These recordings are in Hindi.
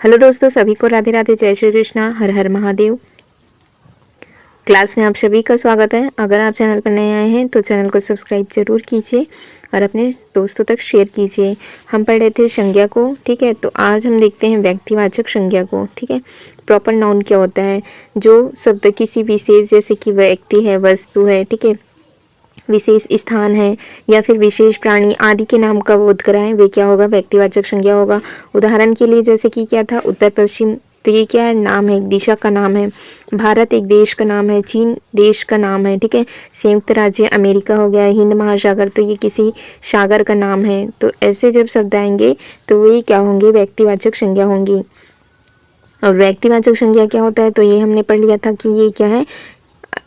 हेलो दोस्तों, सभी को राधे राधे, जय श्री कृष्णा, हर हर महादेव। क्लास में आप सभी का स्वागत है। अगर आप चैनल पर नए आए हैं तो चैनल को सब्सक्राइब जरूर कीजिए और अपने दोस्तों तक शेयर कीजिए। हम पढ़ रहे थे संज्ञा को, ठीक है। तो आज हम देखते हैं व्यक्तिवाचक संज्ञा को, ठीक है। प्रॉपर नाउन क्या होता है? जो शब्द किसी विशेष, जैसे कि व्यक्ति है, वस्तु है, ठीक है, विशेष स्थान है या फिर विशेष प्राणी आदि के नाम का बोध कराएं, वे क्या होगा? व्यक्तिवाचक संज्ञा होगा। उदाहरण के लिए जैसे कि क्या था, उत्तर पश्चिम, तो ये क्या है? नाम है, एक दिशा का नाम है। भारत एक देश का नाम है, चीन देश का नाम है, ठीक है। संयुक्त राज्य अमेरिका हो गया, हिंद महासागर, तो ये किसी सागर का नाम है। तो ऐसे जब शब्द आएंगे तो वे क्या होंगे? व्यक्तिवाचक संज्ञा होंगी। और व्यक्तिवाचक संज्ञा क्या होता है? तो ये हमने पढ़ लिया था कि ये क्या है?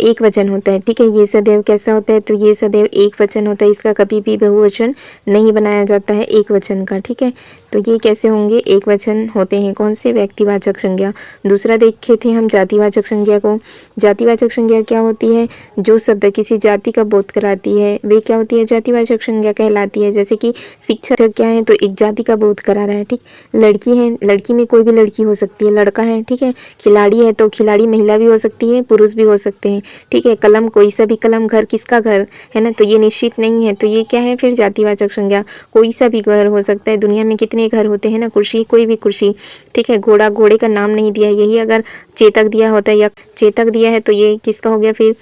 एक वचन होता है, ठीक है। ये सदैव कैसा होता है? तो ये सदैव एक वचन होता है, इसका कभी भी बहुवचन नहीं बनाया जाता है एक वचन का, ठीक है। तो ये कैसे होंगे? एक वचन होते हैं। कौन से? व्यक्तिवाचक संज्ञा। दूसरा देखे थे हम जातिवाचक संज्ञा को। जातिवाचक संज्ञा क्या होती है? जो शब्द किसी जाति का बोध कराती है वे क्या होती है? जातिवाचक संज्ञा कहलाती है। जैसे कि शिक्षक क्या है? तो एक जाति का बोध करा रहा है, ठीक। लड़की है, लड़की में कोई भी लड़की हो सकती है, लड़का है, ठीक है। खिलाड़ी है, तो खिलाड़ी महिला भी हो सकती है, पुरुष भी हो सकते हैं, ठीक है। कलम, कोई सा भी कलम। घर, किसका घर है ना, तो ये निश्चित नहीं है। तो ये क्या है फिर? जातिवाचक संज्ञा। कोई सा भी घर हो सकता है। दुनिया में कितने घर होते हैं ना, कुर्सी, कोई भी कुर्सी, ठीक है। घोड़ा, घोड़े का नाम नहीं दिया, यही अगर चेतक दिया होता है या चेतक दिया है तो ये किसका हो गया? फिर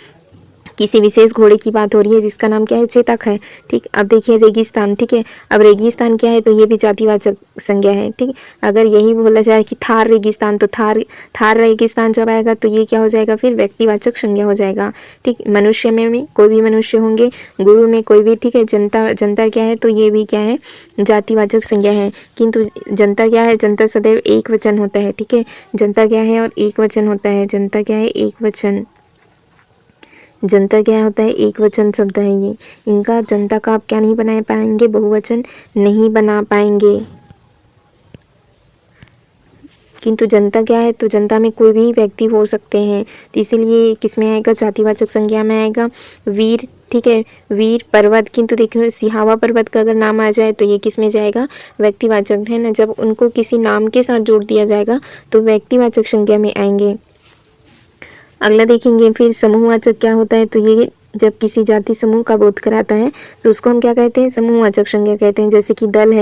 किसी विशेष घोड़े की बात हो रही है जिसका नाम क्या है? चेतक है, ठीक। अब देखिए रेगिस्तान, ठीक है। अब रेगिस्तान क्या है? तो ये भी जातिवाचक संज्ञा है, ठीक। अगर यही बोला जाए कि थार रेगिस्तान, तो थार रेगिस्तान जब आएगा तो ये क्या हो जाएगा? फिर व्यक्तिवाचक संज्ञा हो जाएगा, ठीक। मनुष्य में कोई भी मनुष्य होंगे, गुरु में कोई भी, ठीक है। जनता, जनता क्या है? तो ये भी क्या है? जातिवाचक संज्ञा है। किंतु जनता क्या है? जनता सदैव एक वचन होता है, ठीक है। जनता क्या है? और एक वचन होता है। जनता क्या है? एक वचन। जनता क्या होता है? एक वचन शब्द है ये। इनका जनता का आप क्या नहीं बना पाएंगे? बहुवचन नहीं बना पाएंगे। किंतु जनता क्या है? तो जनता में कोई भी व्यक्ति हो सकते हैं, तो इसीलिए किस में आएगा? जातिवाचक संज्ञा में आएगा। वीर, ठीक है। वीर, पर्वत, किंतु देखो सिहावा पर्वत का अगर नाम आ जाए तो ये किस में जाएगा? व्यक्तिवाचक, है ना। जब उनको किसी नाम के साथ जोड़ दिया जाएगा तो व्यक्तिवाचक संज्ञा में आएंगे। अगला देखेंगे फिर समूहवाचक क्या होता है? तो ये जब किसी जाति समूह का बोध कराता है तो उसको हम क्या कहते हैं? समूहवाचक संज्ञा कहते हैं। जैसे कि दल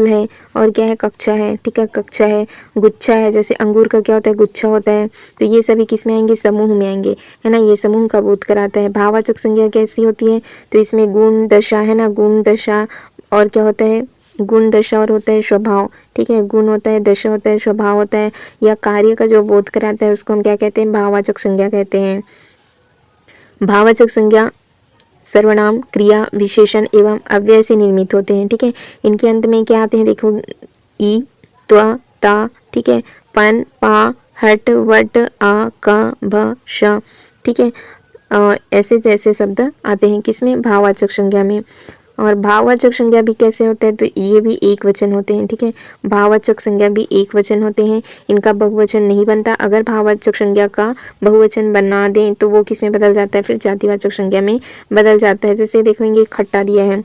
है और क्या है? कक्षा है, ठीक है। कक्षा है, गुच्छा है, जैसे अंगूर का क्या होता है? गुच्छा होता है। तो ये सभी किस में आएंगे? समूह में आएंगे, है ना। ये समूह का बोध कराता है। भाववाचक संज्ञा कैसी होती है? तो इसमें गुण, दशा, है ना। गुण, दशा और क्या होता है? गुण, दशा और होता है स्वभाव, ठीक है। गुण होता है, दशा होता है, स्वभाव होता है, या कार्य का जो बोध कराता है उसको हम क्या कहते हैं? भाववाचक संज्ञा कहते हैं। भाववाचक संज्ञा सर्वनाम, क्रिया, विशेषण एवं अव्यय से निर्मित होते हैं, ठीक है। इनके अंत में क्या आते हैं? देखो, ई, त्व, ता, ठीक है। पन, पा, हट, वट, आ, क, भ, श, ठीक है। ऐसे जैसे शब्द आते हैं किसमें? भाववाचक संज्ञा में। और भाववाचक संज्ञा भी कैसे होते हैं? तो ये भी एक वचन होते हैं, ठीक है। भाववाचक संज्ञा भी एक वचन होते हैं, इनका बहुवचन नहीं बनता। अगर भाववाचक संज्ञा का बहुवचन बना दें तो वो किस में बदल जाता है? फिर जातिवाचक संज्ञा में बदल जाता है। जैसे देखेंगे खट्टा दिया है,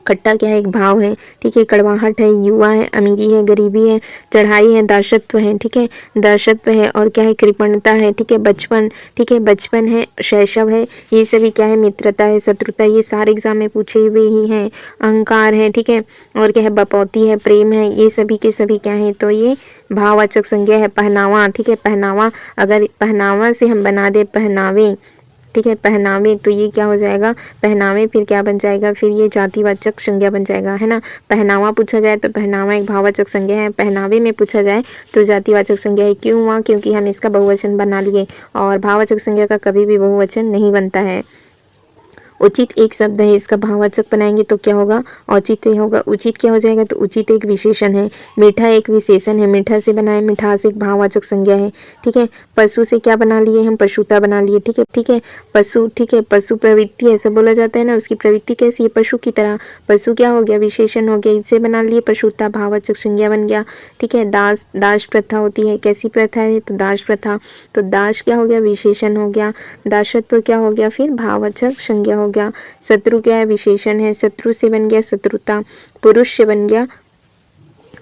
खट्टा क्या है? एक भाव है, ठीक है। कड़वाहट है, युवा है, अमीरी है, गरीबी है, चढ़ाई है, दासत्व है, ठीक है। दासत्व है और क्या है? कृपणता है, ठीक है। बचपन, ठीक है। बचपन है, शैशव है, ये सभी क्या है? मित्रता है, शत्रुता, ये सारे एग्जाम में पूछे हुए ही हैं। अहंकार है, ठीक है। और क्या है? बपौती है, प्रेम है, ये सभी के सभी क्या है? तो ये भाववाचक संज्ञा है। पहनावा, ठीक है। पहनावा, अगर पहनावा से हम बना दे पहनावे, ठीक है, पहनावे, तो ये क्या हो जाएगा? पहनावे फिर क्या बन जाएगा? फिर ये जातिवाचक संज्ञा बन जाएगा, है ना। पहनावा पूछा जाए तो पहनावा एक भाववाचक संज्ञा है। पहनावे में पूछा जाए तो जातिवाचक संज्ञा है। क्यों हुआ? क्योंकि हम इसका बहुवचन बना लिए, और भाववाचक संज्ञा का कभी भी बहुवचन नहीं बनता है। उचित एक शब्द है, इसका भाववाचक बनाएंगे तो क्या होगा? औचित्य होगा। उचित क्या हो जाएगा? तो उचित एक विशेषण है। मीठा एक विशेषण है, मीठा से बनाए, मिठास एक भाववाचक संज्ञा है, ठीक है। पशु से क्या बना लिए हम? पशुता बना लिए, ठीक है, ठीक है। पशु, ठीक है। पशु प्रवृत्ति ऐसा बोला जाता है ना, उसकी प्रवृत्ति कैसी है? पशु की तरह। पशु क्या हो गया? विशेषण हो गया, इससे बना लिए पशुता, भाववाचक संज्ञा बन गया, ठीक है। दास, दास प्रथा होती है, कैसी प्रथा है? तो दास प्रथा, तो दास क्या हो गया? विशेषण हो गया। दासत्व क्या हो गया? फिर भाववाचक संज्ञा हो गया। शत्रु क्या है? विशेषण है, शत्रु से बन गया शत्रुता। पुरुष से बन गया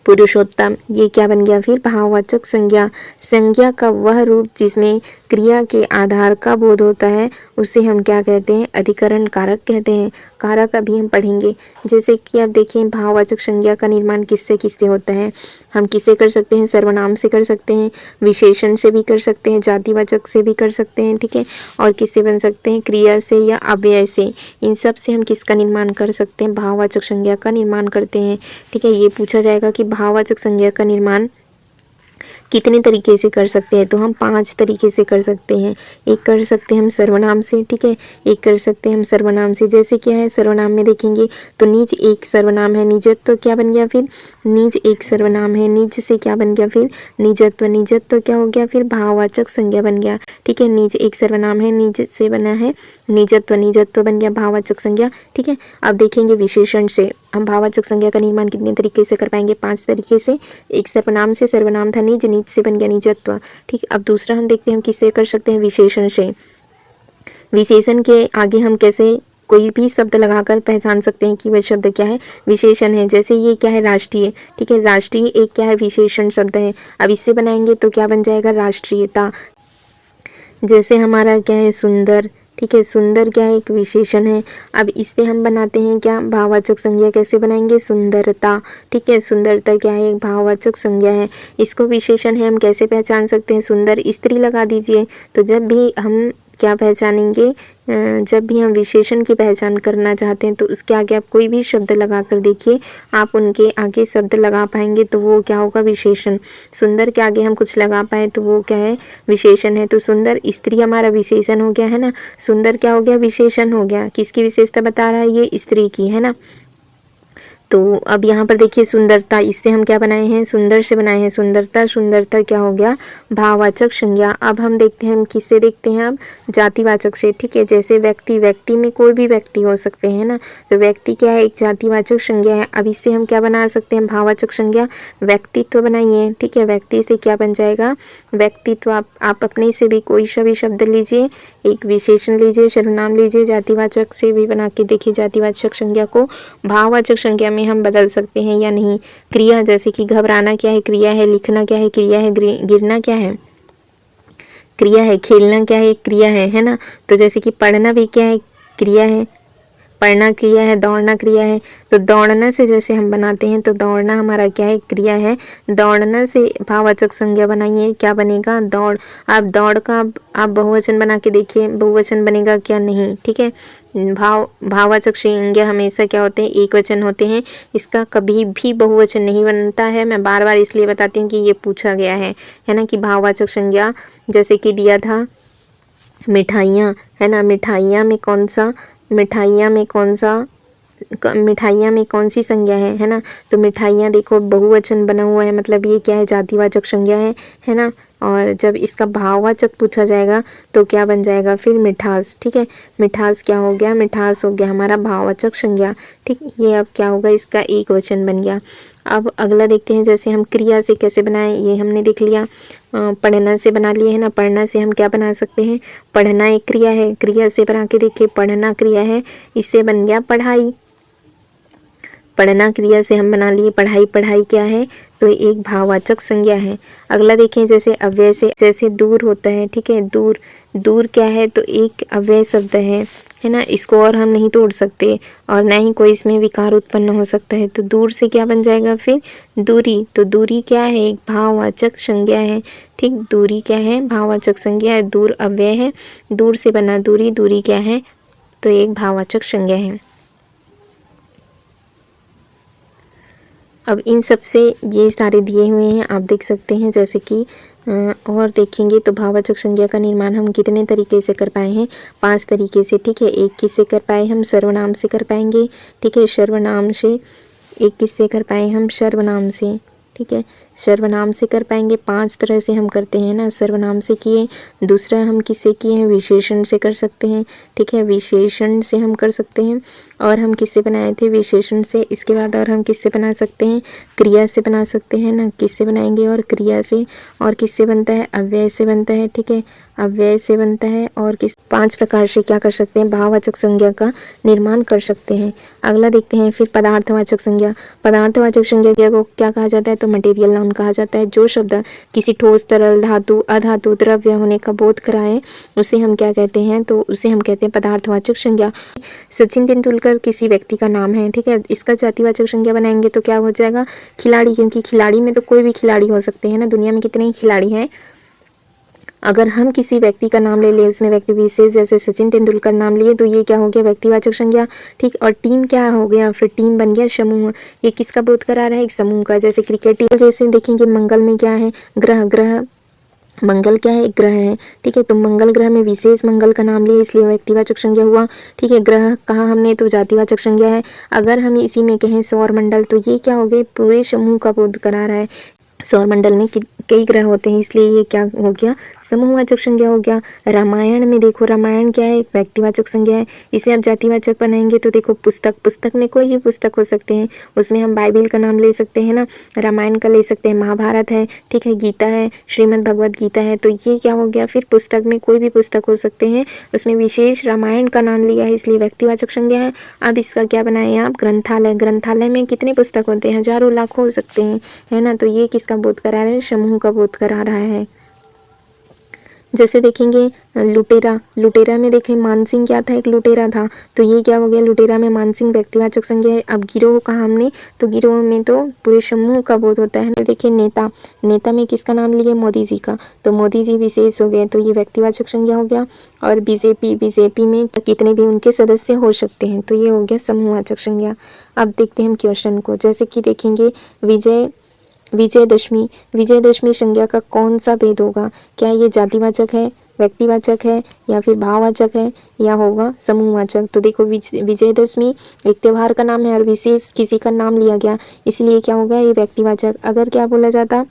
पुरुषोत्तम, ये क्या बन गया फिर भाववाचक संज्ञा। संज्ञा का वह रूप जिसमें क्रिया के आधार का बोध होता है उसे हम क्या कहते हैं, अधिकरण कारक कहते हैं। कारक अभी हम पढ़ेंगे। जैसे कि आप देखें भाववाचक संज्ञा का निर्माण किससे किससे होता है। हम किससे कर सकते हैं, सर्वनाम से कर सकते हैं, विशेषण से भी कर सकते हैं, जातिवाचक से भी कर सकते हैं, ठीक है। और किससे बन सकते हैं, क्रिया से या अव्यय से। इन सब से हम किसका निर्माण कर सकते हैं, भाववाचक संज्ञा का निर्माण करते हैं, ठीक है। ये पूछा जाएगा कि भाववाचक संज्ञा का निर्माण कितने तरीके से कर सकते हैं, तो हम 5 तरीके से कर सकते हैं। एक कर सकते हैं हम सर्वनाम से, ठीक है। एक कर सकते हैं हम सर्वनाम से, जैसे क्या है सर्वनाम में देखेंगे तो निज एक सर्वनाम है, निजत्व क्या बन गया फिर, निज एक सर्वनाम है, निज से क्या बन गया फिर निजत्व, निजत्व क्या हो गया फिर भाववाचक संज्ञा बन गया, ठीक है। निज एक सर्वनाम है, निज से बना है निजत्व, निजत्व बन गया भाववाचक संज्ञा, ठीक है। अब देखेंगे विशेषण से हम भाववाचक संज्ञा का निर्माण कितने तरीके से कर पाएंगे, 5 तरीके से। एक सर्वनाम से, सर्वनाम था निज, निज से बन गया निजत्व, ठीक। अब दूसरा हम देखते हैं हम किससे कर सकते हैं, विशेषण से। विशेषण के आगे हम कैसे कोई भी शब्द लगाकर पहचान सकते हैं कि वह शब्द क्या है, विशेषण है। जैसे ये क्या है राष्ट्रीय, ठीक है। राष्ट्रीय एक क्या है, विशेषण शब्द है। अब इससे बनाएंगे तो क्या बन जाएगा, राष्ट्रीयता। जैसे हमारा क्या है सुंदर, ठीक है। सुंदर क्या है, एक विशेषण है। अब इससे हम बनाते हैं क्या, भाववाचक संज्ञा। कैसे बनाएंगे, सुंदरता, ठीक है। सुंदरता क्या है, एक भाववाचक संज्ञा है। इसको विशेषण है, हम कैसे पहचान सकते हैं, सुंदर स्त्री लगा दीजिए। तो जब भी हम क्या पहचानेंगे, जब भी हम विशेषण की पहचान करना चाहते हैं तो उसके आगे आप कोई भी शब्द लगा कर देखिए, आप उनके आगे शब्द लगा पाएंगे तो वो क्या होगा, विशेषण। सुंदर के आगे हम कुछ लगा पाए तो वो क्या है, विशेषण है। तो सुंदर स्त्री हमारा विशेषण हो गया है ना, सुंदर क्या हो गया, विशेषण हो गया। किसकी विशेषता बता रहा है, ये स्त्री की, है ना। तो अब यहाँ पर देखिए सुंदरता, इससे हम क्या बनाए हैं, सुंदर से बनाए हैं सुंदरता। सुंदरता क्या हो गया, भाववाचक संज्ञा। अब हम देखते हैं हम किससे देखते हैं, अब जातिवाचक से, ठीक है। जैसे व्यक्ति, व्यक्ति में कोई भी व्यक्ति हो सकते हैं ना, तो व्यक्ति क्या है, एक जातिवाचक संज्ञा है। अब इससे हम क्या बना सकते हैं, भाववाचक संज्ञा। व्यक्तित्व बनाइए, ठीक है। व्यक्ति से क्या बन जाएगा, व्यक्तित्व। आप अपने से भी कोई सा भी शब्द लीजिए, एक विशेषण लीजिए, सर्वनाम लीजिए, जातिवाचक से भी बना के देखिए जातिवाचक संज्ञा को भाववाचक संज्ञा में हम बदल सकते हैं या नहीं। क्रिया, जैसे कि घबराना क्या है, क्रिया है। लिखना क्या है, क्रिया है। गिरना क्या है, क्रिया है। खेलना क्या है, क्रिया है ना। तो जैसे कि पढ़ना भी क्या है, क्रिया है। पढ़ना क्रिया है, दौड़ना क्रिया है। तो दौड़ना से जैसे हम बनाते हैं तो दौड़ना हमारा क्या है, क्रिया है। दौड़ना से भाववाचक संज्ञा बनाइए, क्या बनेगा, दौड़। आप दौड़ का आप बहुवचन बना के देखिए, बहुवचन बनेगा क्या, नहीं, ठीक है। भाववाचक संज्ञा हमेशा क्या होते हैं, एक वचन होते हैं। इसका कभी भी बहुवचन नहीं बनता है। मैं बार बार इसलिए बताती हूँ कि ये पूछा गया है ना, कि भाववाचक संज्ञा जैसे कि दिया था मिठाइयाँ, है ना। मिठाइयाँ में कौन सा, मिठाइयाँ में कौन सा, मिठाइयाँ में कौन सी संज्ञा है ना। तो मिठाइयाँ देखो बहुवचन बना हुआ है, मतलब ये क्या है, जातिवाचक संज्ञा है ना। और जब इसका भाववाचक पूछा जाएगा तो क्या बन जाएगा फिर, मिठास, ठीक है। मिठास क्या हो गया, मिठास हो गया हमारा भाववाचक संज्ञा, ठीक। ये अब क्या होगा, इसका एक वचन बन गया। अब अगला देखते हैं, जैसे हम क्रिया से कैसे बनाएं, ये हमने देख लिया। पढ़ना से बना लिए है ना। पढ़ना से हम क्या बना सकते हैं, पढ़ना एक क्रिया है। क्रिया से बना के देखिए, पढ़ना क्रिया है, इससे बन गया पढ़ाई। पढ़ना क्रिया से हम बना लिए पढ़ाई। पढ़ाई क्या है, तो एक भाववाचक संज्ञा है। अगला देखें, जैसे अव्यय से, जैसे दूर होता है, ठीक है। दूर, दूर क्या है, तो एक अव्यय शब्द है ना। इसको और हम नहीं तोड़ सकते और ना ही कोई इसमें विकार उत्पन्न हो सकता है। तो दूर से क्या बन जाएगा फिर, दूरी। तो दूरी क्या है, एक भाववाचक संज्ञा है, ठीक। दूरी क्या है, भाववाचक संज्ञा है। दूर अव्यय है, दूर से बना दूरी। दूरी क्या है, तो एक भाववाचक संज्ञा है। अब इन सब से ये सारे दिए हुए हैं, आप देख सकते हैं। जैसे कि और देखेंगे तो भाववाचक संज्ञा का निर्माण हम कितने तरीके से कर पाए हैं, 5 तरीके से, ठीक है। एक किससे कर पाए हम, सर्वनाम से कर पाएंगे, ठीक है। सर्वनाम से एक किससे कर पाए हम, सर्वनाम से, ठीक है। सर्वनाम से कर पाएंगे। 5 तरह से हम करते हैं ना, सर्वनाम से किए, दूसरा हम किससे किए हैं, विशेषण से कर सकते हैं, ठीक है, विशेषण से हम कर सकते हैं। और हम किससे बनाए थे, विशेषण से। इसके बाद और हम किससे बना सकते हैं, क्रिया से बना सकते हैं ना, किससे बनाएंगे, और क्रिया से। और किससे बनता है, अव्यय से बनता है, ठीक है, अव्यय से बनता है। और किस 5 प्रकार से क्या कर सकते हैं, भाववाचक संज्ञा का निर्माण कर सकते हैं। अगला देखते हैं फिर पदार्थवाचक संज्ञा। पदार्थवाचक संज्ञा को क्या कहा जाता है, तो मटेरियल नाउन कहा जाता है। जो शब्द किसी ठोस, तरल, धातु, अधातु, द्रव्य होने का बोध कराए उसे हम क्या कहते हैं, तो उसे हम कहते हैं पदार्थवाचक संज्ञा। सचिन तेंदुलकर किसी व्यक्ति का नाम है, ठीक है, इसका जातिवाचक संज्ञा बनाएंगे तो क्या हो जाएगा, खिलाड़ी, क्योंकि खिलाड़ी में तो कोई भी खिलाड़ी हो सकते हैं ना, दुनिया में कितने ही खिलाड़ी हैं। अगर हम किसी व्यक्ति का नाम ले लें, उसमें व्यक्ति विशेष जैसे सचिन तेंदुलकर नाम लिए, तो ये क्या हो गया, व्यक्तिवाचक संज्ञा, ठीक। और टीम क्या हो गया, फिर टीम बन गया समूह। ये किसका बोध करा रहा है, एक समूह का। जैसे क्रिकेट टीम, जैसे देखेंगे मंगल में क्या है, ग्रह, ग्रह मंगल क्या है, एक ग्रह है, ठीक है। तो मंगल ग्रह में विशेष मंगल का नाम लिया, इसलिए व्यक्तिवाचक संज्ञा हुआ, ठीक है। ग्रह कहा हमने तो जातिवाचक संज्ञा है। अगर हम इसी में कहें सौर मंडल, तो ये क्या हो गया, पूरे समूह का बोध करा रहा है। सौर मंडल में कई ग्रह होते हैं, इसलिए ये क्या हो गया, समूहवाचक संज्ञा हो गया। रामायण में देखो, रामायण क्या है, व्यक्तिवाचक संज्ञा है। इसे आप जातिवाचक बनाएंगे तो देखो पुस्तक, पुस्तक में कोई भी पुस्तक हो सकते हैं, उसमें हम बाइबिल का नाम ले सकते हैं ना, रामायण का ले सकते हैं, महाभारत है, ठीक है, गीता है, श्रीमद् भगवद गीता है। तो ये क्या हो गया, फिर पुस्तक में कोई भी पुस्तक हो सकते हैं, उसमें विशेष रामायण का नाम लिया है, इसलिए व्यक्तिवाचक संज्ञा है। अब इसका क्या बनाए आप, ग्रंथालय, ग्रंथालय में कितने पुस्तक होते हैं, हजारों लाखों हो सकते हैं, है ना। तो ये किसका बोध करा रहा है, समूह का बोध करा रहा है। जैसे देखेंगे लुटेरा, लुटेरा में देखें मानसिंह क्या था, एक लुटेरा था, तो ये क्या हो गया, लुटेरा में मानसिंह व्यक्तिवाचक संज्ञा है। अब गिरोह कहा हमने, तो गिरोह में तो पूरे समूह का बोध होता है। तो देखिए नेता, नेता में किसका नाम लिए, मोदी जी का, तो मोदी जी विशेष हो गए, तो ये व्यक्तिवाचक संज्ञा हो गया। और बीजेपी, बीजेपी में कितने भी उनके सदस्य हो सकते हैं, तो ये हो गया समूहवाचक संज्ञा। अब देखते हैं हम क्वेश्चन को, जैसे कि देखेंगे विजयदशमी, विजयदशमी संज्ञा का कौन सा भेद होगा, क्या ये जातिवाचक है, व्यक्तिवाचक है, या फिर भाववाचक है, या होगा समूहवाचक। तो देखो विजयदशमी एक त्यौहार का नाम है और विशेष किसी का नाम लिया गया, इसलिए क्या होगा, ये व्यक्तिवाचक। अगर क्या बोला जाता,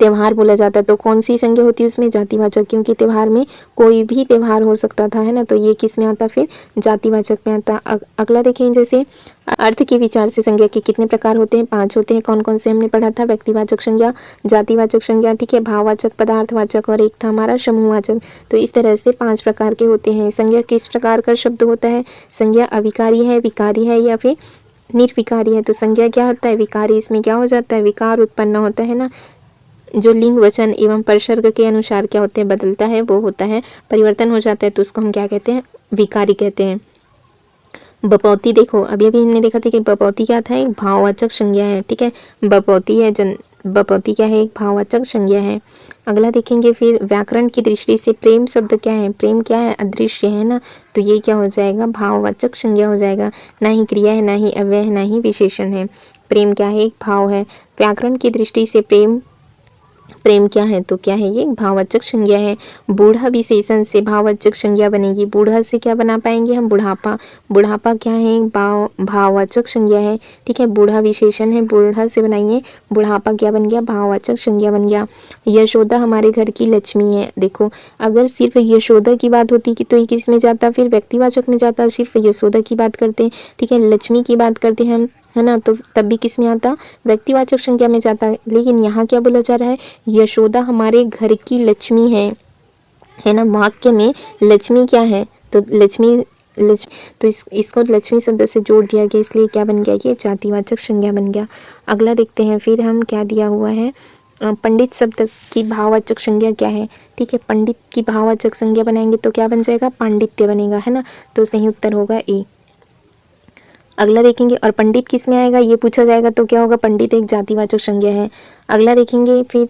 त्यौहार बोला जाता, तो कौन सी संज्ञा होती है उसमें, जातिवाचक, क्योंकि त्यौहार में कोई भी त्यौहार हो सकता था, है ना। तो ये किस में आता, फिर जातिवाचक में आता। अगला देखें, जैसे अर्थ के विचार से संज्ञा के कितने प्रकार होते हैं, 5 होते हैं। कौन कौन से हमने पढ़ा था, व्यक्तिवाचक संज्ञा, जातिवाचक संज्ञा, ठीक है, भाववाचक, पदार्थवाचक, और एक था हमारा समूहवाचक। तो इस तरह से 5 प्रकार के होते हैं। संज्ञा किस प्रकार का शब्द होता है, संज्ञा अविकारी है, विकारी है, या फिर निर्विकारी है। तो संज्ञा क्या होता है, विकारी, इसमें क्या हो जाता है, विकार उत्पन्न होता है ना। जो लिंग, वचन एवं परसर्ग के अनुसार क्या होते हैं, बदलता है, वो होता है, परिवर्तन हो जाता है, तो उसको हम क्या कहते हैं, विकारी कहते हैं। बपौती देखो, अभी अभी हमने देखा था कि बपौती क्या था, एक भाववाचक संज्ञा है, ठीक है, बपौती है बपौती क्या है, एक भाववाचक संज्ञा है। अगला देखेंगे फिर व्याकरण की दृष्टि से प्रेम शब्द क्या है, प्रेम क्या है, अदृश्य है ना, तो ये क्या हो जाएगा, भाववाचक संज्ञा हो जाएगा। ना ही क्रिया है, ना ही अव्यय है, ना ही विशेषण है, प्रेम क्या है, एक भाव है। व्याकरण की दृष्टि से प्रेम, प्रेम क्या है, तो क्या है, ये भाववाचक संज्ञा है। बूढ़ा विशेषण से भाववाचक संज्ञा बनेगी, बूढ़ा से क्या बना पाएंगे हम, बुढ़ापा, बुढ़ापा क्या है, भाववाचक संज्ञा है, ठीक है, बूढ़ा विशेषण है, बूढ़ा से बनाइए, बुढ़ापा क्या बन गया, भाववाचक संज्ञा बन गया। यशोदा हमारे घर की लक्ष्मी है, देखो अगर सिर्फ यशोदा की बात होती कि तो ये किस में जाता, फिर व्यक्तिवाचक में जाता, सिर्फ यशोदा की बात करते हैं, ठीक है, लक्ष्मी की बात करते हैं हम, है ना, तो तब भी किस में आता, व्यक्तिवाचक संज्ञा में जाता है। लेकिन यहाँ क्या बोला जा रहा है, यशोदा हमारे घर की लक्ष्मी है ना। वाक्य में लक्ष्मी क्या है, तो लक्ष्मी तो इसको लक्ष्मी शब्द से जोड़ दिया गया, इसलिए क्या बन गया, ये जातिवाचक संज्ञा बन गया। अगला देखते हैं फिर हम क्या दिया हुआ है, पंडित शब्द की भाववाचक संज्ञा क्या है, ठीक है, पंडित की भाववाचक संज्ञा बनाएंगे तो क्या बन जाएगा, पांडित्य बनेगा, है ना। तो सही उत्तर होगा ए। अगला देखेंगे, और पंडित किस में आएगा, ये पूछा जाएगा, तो क्या होगा, पंडित एक जातिवाचक संज्ञा है। अगला देखेंगे फिर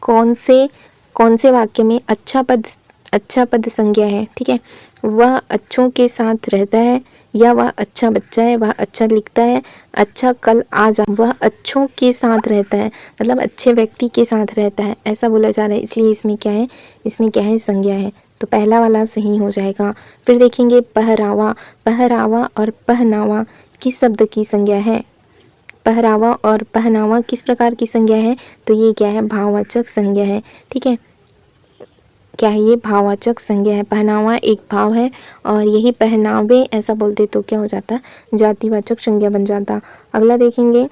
कौन से वाक्य में अच्छा पद संज्ञा है, ठीक है, वह अच्छों के साथ रहता है, या वह अच्छा बच्चा है, वह अच्छा लिखता है, अच्छा कल आ जा, वह अच्छों के साथ रहता है, मतलब अच्छे व्यक्ति के साथ रहता है, ऐसा बोला जा रहा है, इसलिए इसमें क्या है, संज्ञा है, तो पहला वाला सही हो जाएगा। फिर देखेंगे पहरावा, पहरावा और पहनावा किस शब्द की संज्ञा है, पहरावा और पहनावा किस प्रकार की संज्ञा है, तो ये क्या है, भाववाचक संज्ञा है। ठीक है, क्या है ये, भाववाचक संज्ञा है। पहनावा एक भाव है और यही पहनावे ऐसा बोलते तो क्या हो जाता, जातिवाचक संज्ञा बन जाता। अगला देखेंगे,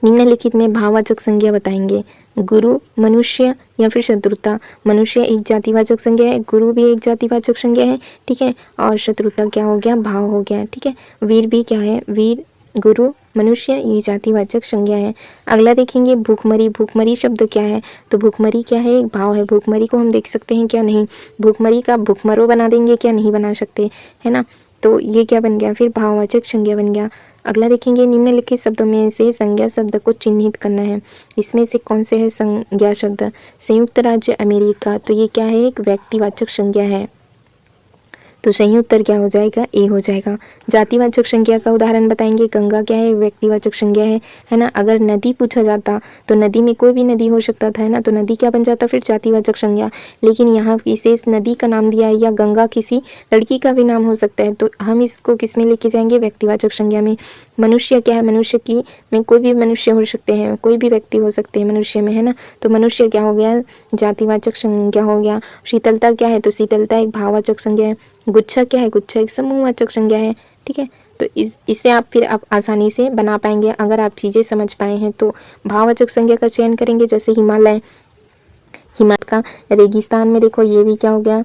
निम्नलिखित में भाववाचक संज्ञा बताएंगे। गुरु, मनुष्य या फिर शत्रुता। मनुष्य एक जातिवाचक संज्ञा है, गुरु भी एक जातिवाचक संज्ञा है। ठीक है, और शत्रुता क्या हो गया, भाव हो गया। ठीक है, वीर भी क्या है, वीर, गुरु, मनुष्य ये जातिवाचक संज्ञा है। अगला देखेंगे भूखमरी। भूखमरी शब्द क्या है, तो भूखमरी क्या है, एक भाव है। भूखमरी को हम देख सकते हैं क्या, नहीं। भूखमरी का भूखमरो बना देंगे क्या, नहीं बना सकते, है ना। तो ये क्या बन गया, फिर भाववाचक संज्ञा बन गया। अगला देखेंगे, निम्नलिखित शब्दों में से संज्ञा शब्द को चिन्हित करना है। इसमें से कौन से है संज्ञा शब्द, संयुक्त राज्य अमेरिका, तो ये क्या है, एक व्यक्तिवाचक संज्ञा है। तो सही उत्तर क्या हो जाएगा, ए हो जाएगा। जातिवाचक संज्ञा का उदाहरण बताएंगे। गंगा क्या है, व्यक्तिवाचक संज्ञा है ना। अगर नदी पूछा जाता तो नदी में कोई भी नदी हो सकता था, है ना, तो नदी क्या बन जाता, फिर जातिवाचक संज्ञा। लेकिन यहाँ विशेष नदी का नाम दिया है, या गंगा किसी लड़की का भी नाम हो सकता है, तो हम इसको किस में लेके जाएंगे, व्यक्तिवाचक संज्ञा में। मनुष्य क्या है, मनुष्य की में कोई भी मनुष्य हो सकते हैं, कोई भी व्यक्ति हो सकते हैं मनुष्य में, है ना, तो मनुष्य क्या हो गया, जातिवाचक संज्ञा हो गया। शीतलता क्या है, तो शीतलता एक भाववाचक संज्ञा है। गुच्छा क्या है, गुच्छा एक समूहवाचक संज्ञा है। ठीक है, तो इससे आप आसानी से बना पाएंगे अगर आप चीज़ें समझ पाए हैं। तो भाववाचक संज्ञा का चयन करेंगे, जैसे हिमालय, हिमालय का रेगिस्तान में देखो ये भी क्या हो गया,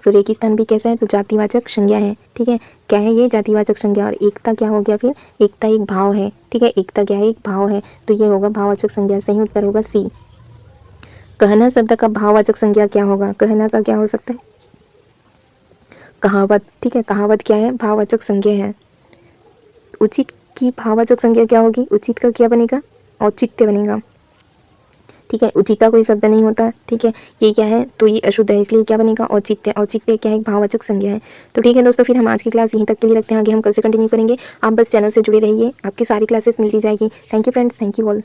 तो रेगिस्तान भी कैसा है, तो जातिवाचक संज्ञा है। ठीक है, क्या है ये, जातिवाचक संज्ञा। और एकता क्या हो गया, फिर एकता एक भाव है। ठीक है, एकता क्या है, एक भाव है, तो ये होगा भाववाचक संज्ञा। सही उत्तर होगा सी। कहना शब्द का भाववाचक संज्ञा क्या होगा, कहना का क्या हो सकता है, कहावत। ठीक है, कहावत क्या है, भाववाचक संज्ञा है। उचित की भाववाचक संज्ञा क्या होगी, उचित का क्या बनेगा, औचित्य बनेगा। ठीक है, उचिता कोई शब्द नहीं होता। ठीक है, ये क्या है, तो ये अशुद्ध है, इसलिए क्या बनेगा, औचित्य। औचित्य क्या है, एक भाववाचक संज्ञा है। तो ठीक है दोस्तों, फिर हम आज की क्लास यहीं तक के लिए रखते हैं, आगे हम कल से कंटिन्यू करेंगे। आप बस चैनल से जुड़े रहिए, आपकी सारी क्लासेस मिलती जाएगी। Thank you friends, thank you all.